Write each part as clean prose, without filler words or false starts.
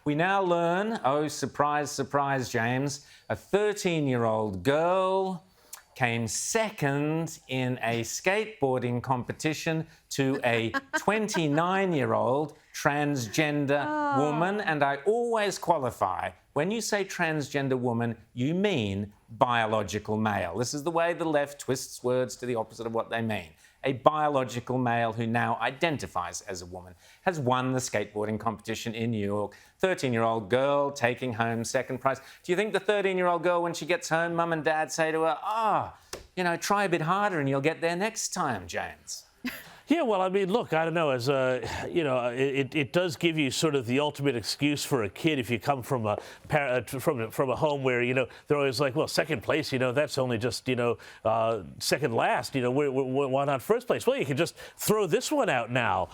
We now learn, oh, surprise, surprise, James, a 13-year-old girl came second in a skateboarding competition to a 29-year-old transgender woman. And I always qualify, when you say transgender woman, you mean biological male. This is the way the left twists words to the opposite of what they mean. A biological male who now identifies as a woman has won the skateboarding competition in New York. 13-year-old girl taking home second prize. Do you think the 13-year-old girl, when she gets home, mum and dad say to her, try a bit harder and you'll get there next time, James? Yeah, well, I mean, look, I don't know, it does give you sort of the ultimate excuse for a kid if you come from a home where, they're always like, well, second place, that's only just, second last, why not first place? Well, you can just throw this one out now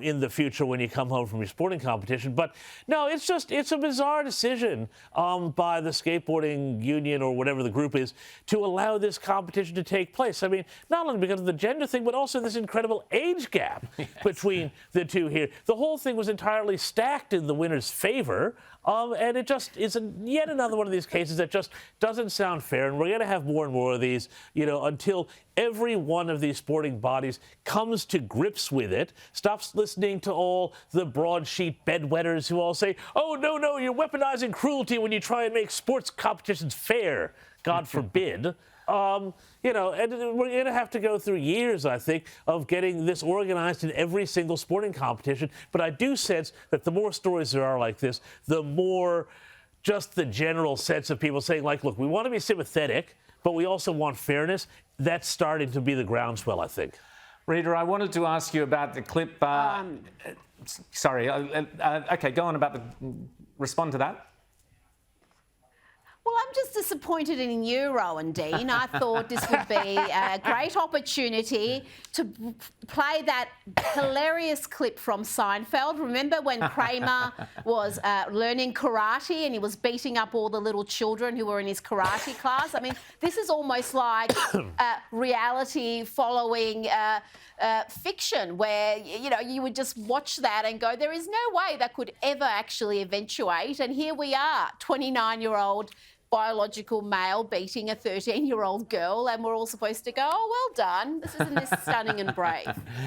in the future when you come home from your sporting competition. But no, it's a bizarre decision by the skateboarding union or whatever the group is to allow this competition to take place. I mean, not only because of the gender thing, but also this incredible age gap between the two here. The whole thing was entirely stacked in the winner's favor, and it just is yet another one of these cases that just doesn't sound fair, and we're going to have more and more of these, until every one of these sporting bodies comes to grips with it, stops listening to all the broadsheet bedwetters who all say, oh, no, you're weaponizing cruelty when you try and make sports competitions fair. God forbid. And we're going to have to go through years, I think, of getting this organized in every single sporting competition. But I do sense that the more stories there are like this, the more just the general sense of people saying, like, look, we want to be sympathetic, but we also want fairness. That's starting to be the groundswell, I think. Rita, I wanted to ask you about the clip. Sorry. OK, go on respond to that. Well, I'm just disappointed in you, Rowan Dean. I thought this would be a great opportunity to play that hilarious clip from Seinfeld. Remember when Kramer was learning karate and he was beating up all the little children who were in his karate class? I mean, this is almost like reality following fiction where, you would just watch that and go, there is no way that could ever actually eventuate. And here we are, 29-year-old biological male beating a 13-year-old girl, and we're all supposed to go, oh, well done. Isn't this stunning and brave?